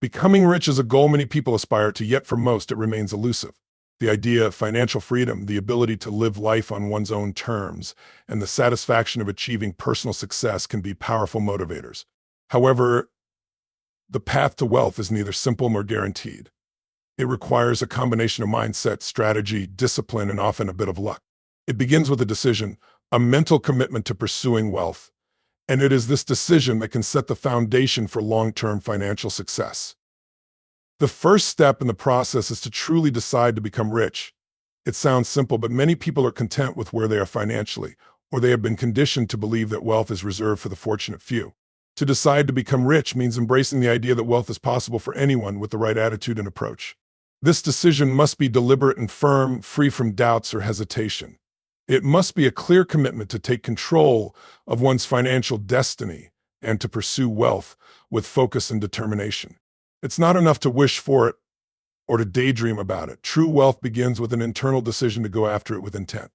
Becoming rich is a goal many people aspire to, yet for most it remains elusive. The idea of financial freedom, the ability to live life on one's own terms, and the satisfaction of achieving personal success can be powerful motivators. However, the path to wealth is neither simple nor guaranteed. It requires a combination of mindset, strategy, discipline, and often a bit of luck. It begins with a decision, a mental commitment to pursuing wealth, and it is this decision that can set the foundation for long-term financial success. The first step in the process is to truly decide to become rich. It sounds simple, but many people are content with where they are financially, or they have been conditioned to believe that wealth is reserved for the fortunate few. To decide to become rich means embracing the idea that wealth is possible for anyone with the right attitude and approach. This decision must be deliberate and firm, free from doubts or hesitation. It must be a clear commitment to take control of one's financial destiny and to pursue wealth with focus and determination. It's not enough to wish for it or to daydream about it. True wealth begins with an internal decision to go after it with intent.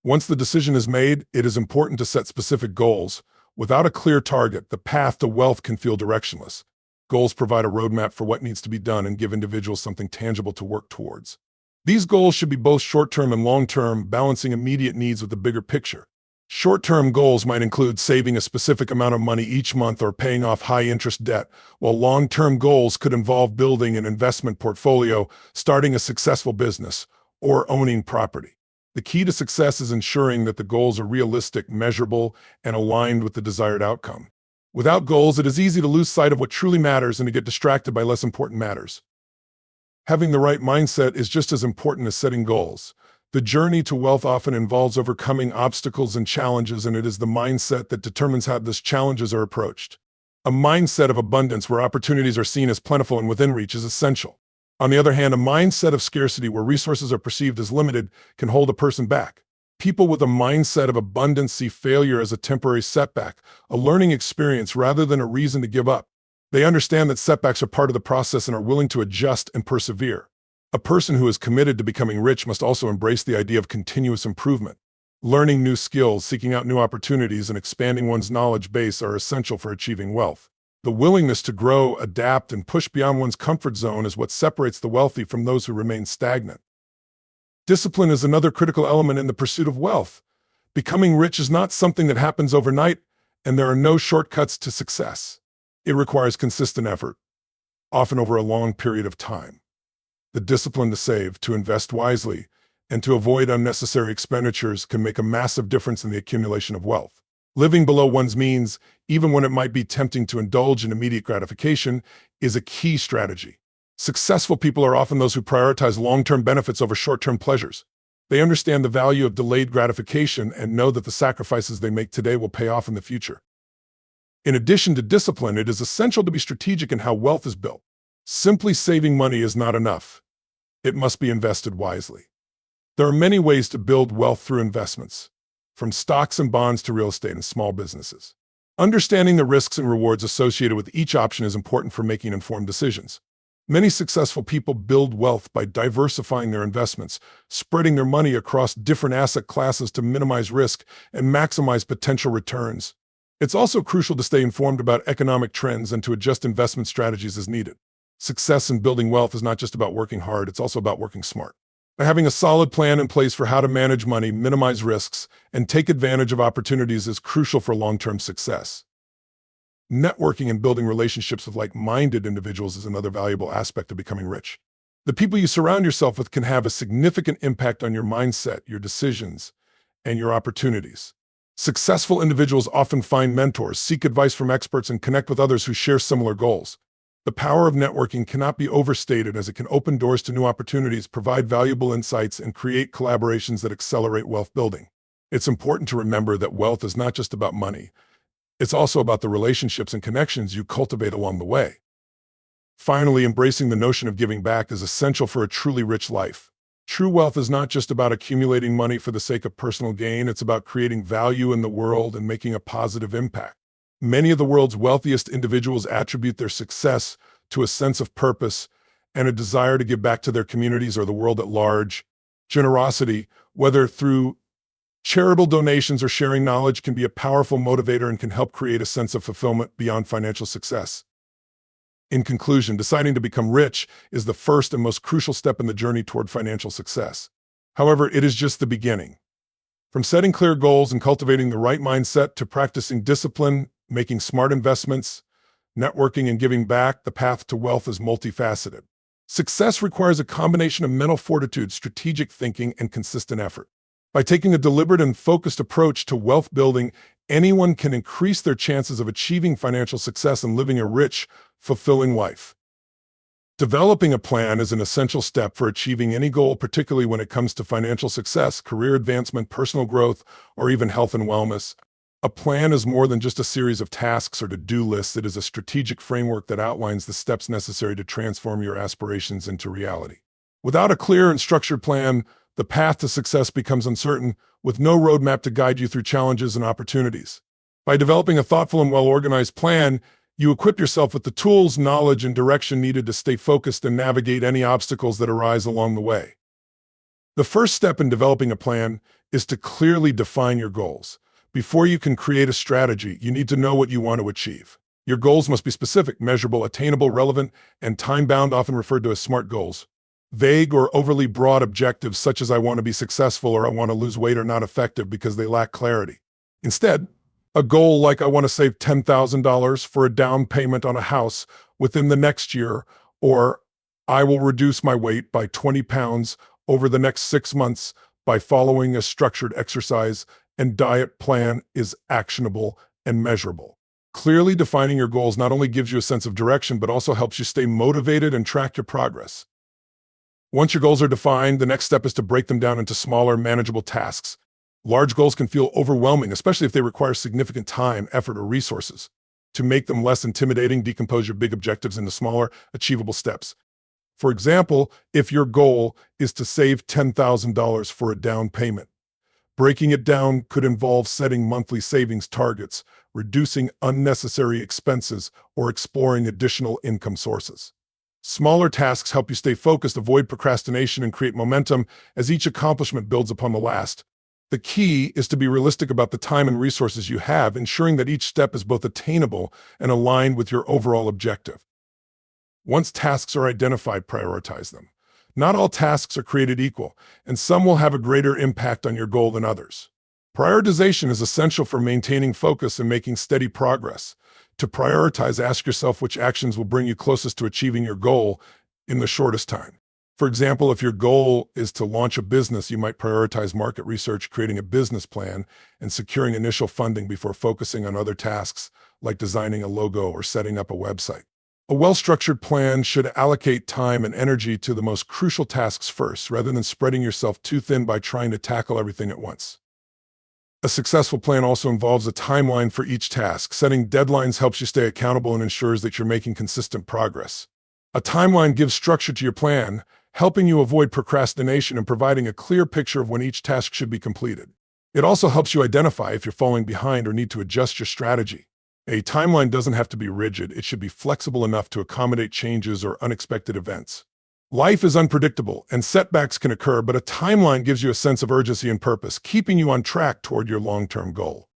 Once the decision is made, it is important to set specific goals. Without a clear target, the path to wealth can feel directionless. Goals provide a roadmap for what needs to be done and give individuals something tangible to work towards. These goals should be both short-term and long-term, balancing immediate needs with the bigger picture. Short-term goals might include saving a specific amount of money each month or paying off high-interest debt, while long-term goals could involve building an investment portfolio, starting a successful business, or owning property. The key to success is ensuring that the goals are realistic, measurable, and aligned with the desired outcome. Without goals, it is easy to lose sight of what truly matters and to get distracted by less important matters. Having the right mindset is just as important as setting goals. The journey to wealth often involves overcoming obstacles and challenges, and it is the mindset that determines how those challenges are approached. A mindset of abundance where opportunities are seen as plentiful and within reach is essential. On the other hand, a mindset of scarcity where resources are perceived as limited can hold a person back. People with a mindset of abundance see failure as a temporary setback, a learning experience rather than a reason to give up. They understand that setbacks are part of the process and are willing to adjust and persevere. A person who is committed to becoming rich must also embrace the idea of continuous improvement. Learning new skills, seeking out new opportunities, and expanding one's knowledge base are essential for achieving wealth. The willingness to grow, adapt, and push beyond one's comfort zone is what separates the wealthy from those who remain stagnant. Discipline is another critical element in the pursuit of wealth. Becoming rich is not something that happens overnight, and there are no shortcuts to success. It requires consistent effort, often over a long period of time. The discipline to save, to invest wisely, and to avoid unnecessary expenditures can make a massive difference in the accumulation of wealth. Living below one's means, even when it might be tempting to indulge in immediate gratification, is a key strategy. Successful people are often those who prioritize long-term benefits over short-term pleasures. They understand the value of delayed gratification and know that the sacrifices they make today will pay off in the future. In addition to discipline, it is essential to be strategic in how wealth is built. Simply saving money is not enough. It must be invested wisely. There are many ways to build wealth through investments, from stocks and bonds to real estate and small businesses. Understanding the risks and rewards associated with each option is important for making informed decisions. Many successful people build wealth by diversifying their investments, spreading their money across different asset classes to minimize risk and maximize potential returns. It's also crucial to stay informed about economic trends and to adjust investment strategies as needed. Success in building wealth is not just about working hard, it's also about working smart. By having a solid plan in place for how to manage money, minimize risks, and take advantage of opportunities is crucial for long-term success. Networking and building relationships with like-minded individuals is another valuable aspect of becoming rich. The people you surround yourself with can have a significant impact on your mindset, your decisions, and your opportunities. Successful individuals often find mentors, seek advice from experts, and connect with others who share similar goals. The power of networking cannot be overstated as it can open doors to new opportunities, provide valuable insights, and create collaborations that accelerate wealth building. It's important to remember that wealth is not just about money. It's also about the relationships and connections you cultivate along the way. Finally, embracing the notion of giving back is essential for a truly rich life. True wealth is not just about accumulating money for the sake of personal gain, it's about creating value in the world and making a positive impact. Many of the world's wealthiest individuals attribute their success to a sense of purpose and a desire to give back to their communities or the world at large. Generosity, whether through charitable donations or sharing knowledge, can be a powerful motivator and can help create a sense of fulfillment beyond financial success. In conclusion, deciding to become rich is the first and most crucial step in the journey toward financial success. However, it is just the beginning. From setting clear goals and cultivating the right mindset to practicing discipline, making smart investments, networking, and giving back, the path to wealth is multifaceted. Success requires a combination of mental fortitude, strategic thinking, and consistent effort. By taking a deliberate and focused approach to wealth building, anyone can increase their chances of achieving financial success and living a rich, fulfilling life. Developing a plan is an essential step for achieving any goal, particularly when it comes to financial success, career advancement, personal growth, or even health and wellness. A plan is more than just a series of tasks or to-do lists. It is a strategic framework that outlines the steps necessary to transform your aspirations into reality. Without a clear and structured plan, the path to success becomes uncertain, with no roadmap to guide you through challenges and opportunities. By developing a thoughtful and well-organized plan, you equip yourself with the tools, knowledge, and direction needed to stay focused and navigate any obstacles that arise along the way. The first step in developing a plan is to clearly define your goals. Before you can create a strategy, you need to know what you want to achieve. Your goals must be specific, measurable, attainable, relevant, and time-bound, often referred to as SMART goals. Vague or overly broad objectives such as "I want to be successful" or "I want to lose weight" are not effective because they lack clarity. Instead, a goal like "I want to save $10,000 for a down payment on a house within the next year," or "I will reduce my weight by 20 pounds over the next 6 months by following a structured exercise and diet plan" is actionable and measurable. Clearly defining your goals not only gives you a sense of direction, but also helps you stay motivated and track your progress. Once your goals are defined, the next step is to break them down into smaller, manageable tasks. Large goals can feel overwhelming, especially if they require significant time, effort, or resources. To make them less intimidating, decompose your big objectives into smaller, achievable steps. For example, if your goal is to save $10,000 for a down payment, breaking it down could involve setting monthly savings targets, reducing unnecessary expenses, or exploring additional income sources. Smaller tasks help you stay focused, avoid procrastination, and create momentum as each accomplishment builds upon the last. The key is to be realistic about the time and resources you have, ensuring that each step is both attainable and aligned with your overall objective. Once tasks are identified, prioritize them. Not all tasks are created equal, and some will have a greater impact on your goal than others. Prioritization is essential for maintaining focus and making steady progress. To prioritize, ask yourself which actions will bring you closest to achieving your goal in the shortest time. For example, if your goal is to launch a business, you might prioritize market research, creating a business plan, and securing initial funding before focusing on other tasks like designing a logo or setting up a website. A well-structured plan should allocate time and energy to the most crucial tasks first, rather than spreading yourself too thin by trying to tackle everything at once. A successful plan also involves a timeline for each task. Setting deadlines helps you stay accountable and ensures that you're making consistent progress. A timeline gives structure to your plan, helping you avoid procrastination and providing a clear picture of when each task should be completed. It also helps you identify if you're falling behind or need to adjust your strategy. A timeline doesn't have to be rigid. It should be flexible enough to accommodate changes or unexpected events. Life is unpredictable, and setbacks can occur, but a timeline gives you a sense of urgency and purpose, keeping you on track toward your long-term goal.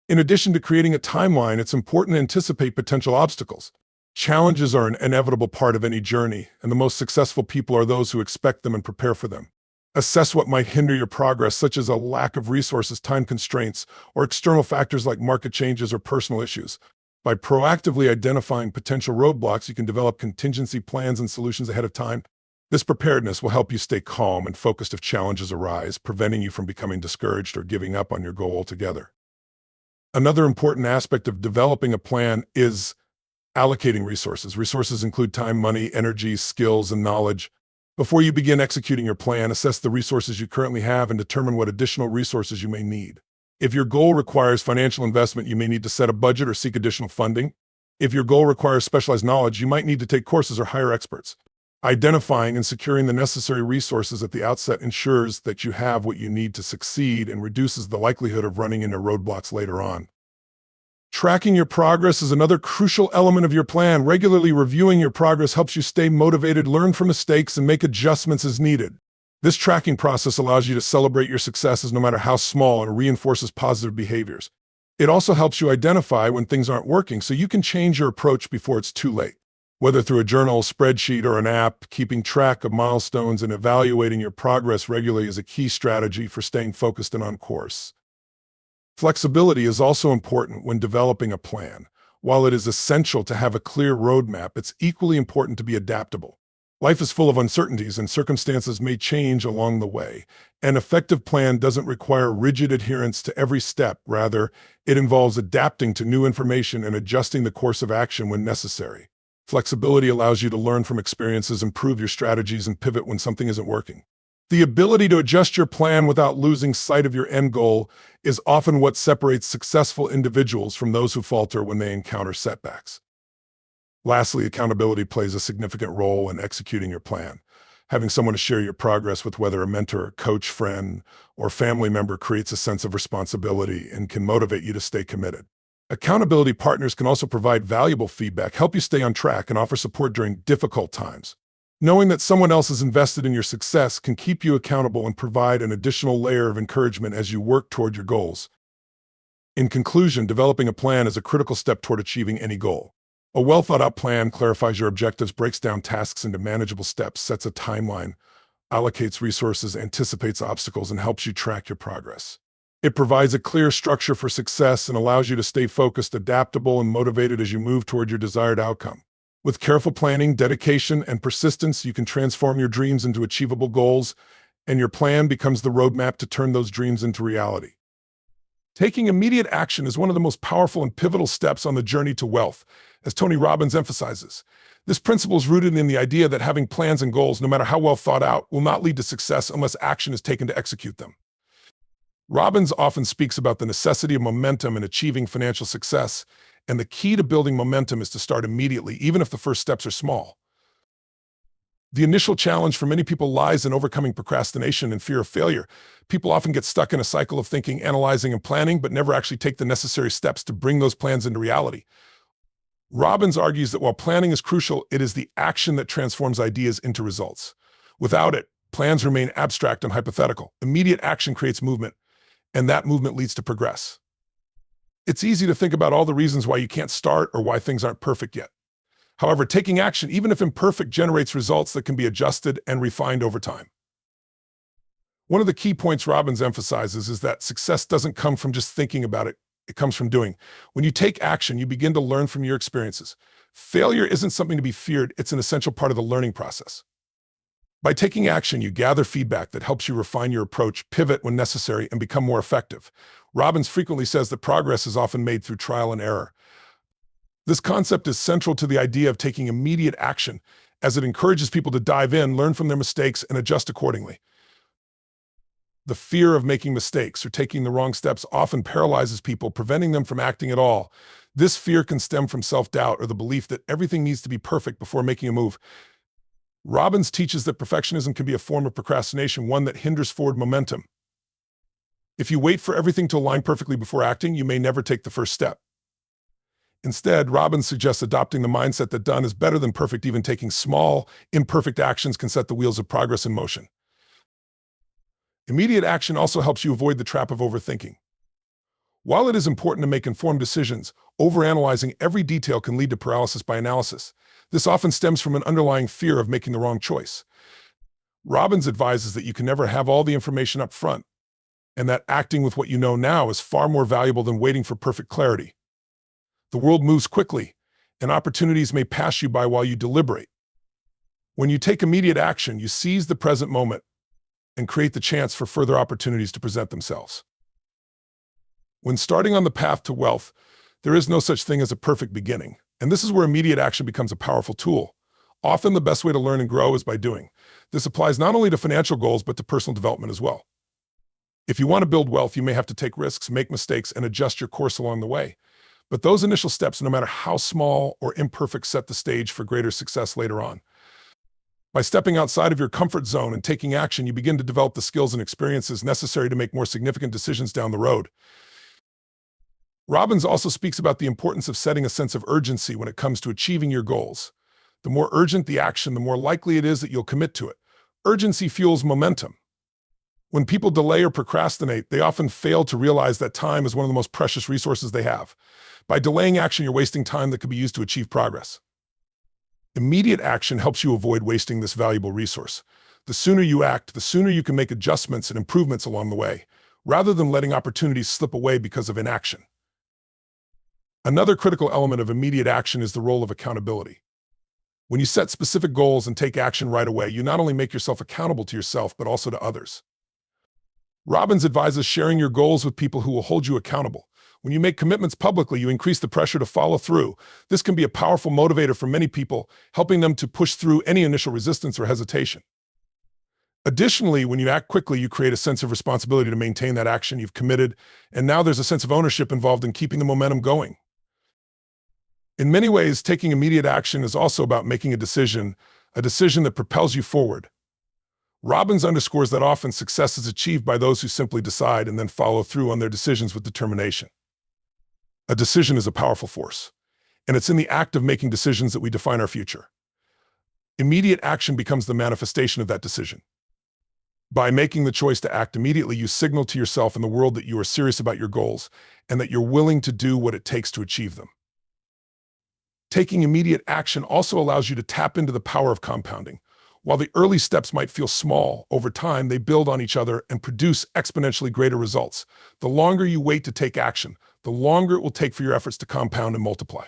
In addition to creating a timeline, it's important to anticipate potential obstacles. Challenges are an inevitable part of any journey, and the most successful people are those who expect them and prepare for them. Assess what might hinder your progress, such as a lack of resources, time constraints, or external factors like market changes or personal issues. By proactively identifying potential roadblocks, you can develop contingency plans and solutions ahead of time. This preparedness will help you stay calm and focused if challenges arise, preventing you from becoming discouraged or giving up on your goal altogether. Another important aspect of developing a plan is allocating resources. Resources include time, money, energy, skills, and knowledge. Before you begin executing your plan, assess the resources you currently have and determine what additional resources you may need. If your goal requires financial investment, you may need to set a budget or seek additional funding. If your goal requires specialized knowledge, you might need to take courses or hire experts. Identifying and securing the necessary resources at the outset ensures that you have what you need to succeed and reduces the likelihood of running into roadblocks later on. Tracking your progress is another crucial element of your plan. Regularly reviewing your progress helps you stay motivated, learn from mistakes, and make adjustments as needed. This tracking process allows you to celebrate your successes no matter how small and reinforces positive behaviors. It also helps you identify when things aren't working so you can change your approach before it's too late. Whether through a journal, spreadsheet, or an app, keeping track of milestones and evaluating your progress regularly is a key strategy for staying focused and on course. Flexibility is also important when developing a plan. While it is essential to have a clear roadmap, it's equally important to be adaptable. Life is full of uncertainties and circumstances may change along the way. An effective plan doesn't require rigid adherence to every step. Rather, it involves adapting to new information and adjusting the course of action when necessary. Flexibility allows you to learn from experiences, improve your strategies, and pivot when something isn't working. The ability to adjust your plan without losing sight of your end goal is often what separates successful individuals from those who falter when they encounter setbacks. Lastly, accountability plays a significant role in executing your plan. Having someone to share your progress with, whether a mentor, coach, friend, or family member, creates a sense of responsibility and can motivate you to stay committed. Accountability partners can also provide valuable feedback, help you stay on track, and offer support during difficult times. Knowing that someone else is invested in your success can keep you accountable and provide an additional layer of encouragement as you work toward your goals. In conclusion, developing a plan is a critical step toward achieving any goal. A well-thought-out plan clarifies your objectives, breaks down tasks into manageable steps, sets a timeline, allocates resources, anticipates obstacles, and helps you track your progress. It provides a clear structure for success and allows you to stay focused, adaptable, and motivated as you move toward your desired outcome. With careful planning, dedication, and persistence, you can transform your dreams into achievable goals, and your plan becomes the roadmap to turn those dreams into reality. Taking immediate action is one of the most powerful and pivotal steps on the journey to wealth, as Tony Robbins emphasizes. This principle is rooted in the idea that having plans and goals, no matter how well thought out, will not lead to success unless action is taken to execute them. Robbins often speaks about the necessity of momentum in achieving financial success, and the key to building momentum is to start immediately, even if the first steps are small. The initial challenge for many people lies in overcoming procrastination and fear of failure. People often get stuck in a cycle of thinking, analyzing, and planning, but never actually take the necessary steps to bring those plans into reality. Robbins argues that while planning is crucial, it is the action that transforms ideas into results. Without it, plans remain abstract and hypothetical. Immediate action creates movement, and that movement leads to progress. It's easy to think about all the reasons why you can't start or why things aren't perfect yet. However, taking action, even if imperfect, generates results that can be adjusted and refined over time. One of the key points Robbins emphasizes is that success doesn't come from just thinking about it, it comes from doing. When you take action, you begin to learn from your experiences. Failure isn't something to be feared, it's an essential part of the learning process. By taking action, you gather feedback that helps you refine your approach, pivot when necessary, and become more effective. Robbins frequently says that progress is often made through trial and error. This concept is central to the idea of taking immediate action, as it encourages people to dive in, learn from their mistakes, and adjust accordingly. The fear of making mistakes or taking the wrong steps often paralyzes people, preventing them from acting at all. This fear can stem from self-doubt or the belief that everything needs to be perfect before making a move. Robbins teaches that perfectionism can be a form of procrastination, one that hinders forward momentum. If you wait for everything to align perfectly before acting, you may never take the first step. Instead, Robbins suggests adopting the mindset that done is better than perfect. Even taking small, imperfect actions can set the wheels of progress in motion. Immediate action also helps you avoid the trap of overthinking. While it is important to make informed decisions, overanalyzing every detail can lead to paralysis by analysis. This often stems from an underlying fear of making the wrong choice. Robbins advises that you can never have all the information up front, and that acting with what you know now is far more valuable than waiting for perfect clarity. The world moves quickly, and opportunities may pass you by while you deliberate. When you take immediate action, you seize the present moment and create the chance for further opportunities to present themselves. When starting on the path to wealth, there is no such thing as a perfect beginning, and this is where immediate action becomes a powerful tool. Often the best way to learn and grow is by doing. This applies not only to financial goals, but to personal development as well. If you want to build wealth, you may have to take risks, make mistakes, and adjust your course along the way. But those initial steps, no matter how small or imperfect, set the stage for greater success later on. By stepping outside of your comfort zone and taking action, you begin to develop the skills and experiences necessary to make more significant decisions down the road. Robbins also speaks about the importance of setting a sense of urgency when it comes to achieving your goals. The more urgent the action, the more likely it is that you'll commit to it. Urgency fuels momentum. When people delay or procrastinate, they often fail to realize that time is one of the most precious resources they have. By delaying action, you're wasting time that could be used to achieve progress. Immediate action helps you avoid wasting this valuable resource. The sooner you act, the sooner you can make adjustments and improvements along the way, rather than letting opportunities slip away because of inaction. Another critical element of immediate action is the role of accountability. When you set specific goals and take action right away, you not only make yourself accountable to yourself, but also to others. Robbins advises sharing your goals with people who will hold you accountable. When you make commitments publicly, you increase the pressure to follow through. This can be a powerful motivator for many people, helping them to push through any initial resistance or hesitation. Additionally, when you act quickly, you create a sense of responsibility to maintain that action you've committed, and now there's a sense of ownership involved in keeping the momentum going. In many ways, taking immediate action is also about making a decision that propels you forward. Robbins underscores that often success is achieved by those who simply decide and then follow through on their decisions with determination. A decision is a powerful force, and it's in the act of making decisions that we define our future. Immediate action becomes the manifestation of that decision. By making the choice to act immediately, you signal to yourself and the world that you are serious about your goals and that you're willing to do what it takes to achieve them. Taking immediate action also allows you to tap into the power of compounding. While the early steps might feel small, over time they build on each other and produce exponentially greater results. The longer you wait to take action, the longer it will take for your efforts to compound and multiply.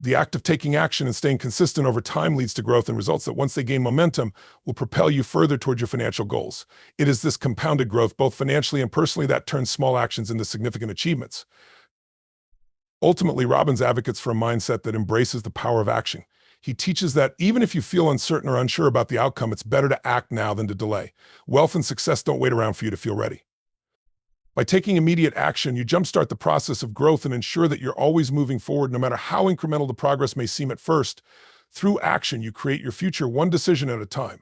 The act of taking action and staying consistent over time leads to growth and results that, once they gain momentum, will propel you further toward your financial goals. It is this compounded growth, both financially and personally, that turns small actions into significant achievements. Ultimately, Robbins advocates for a mindset that embraces the power of action. He teaches that even if you feel uncertain or unsure about the outcome, it's better to act now than to delay. Wealth and success don't wait around for you to feel ready. By taking immediate action, you jumpstart the process of growth and ensure that you're always moving forward, no matter how incremental the progress may seem at first. Through action, you create your future one decision at a time.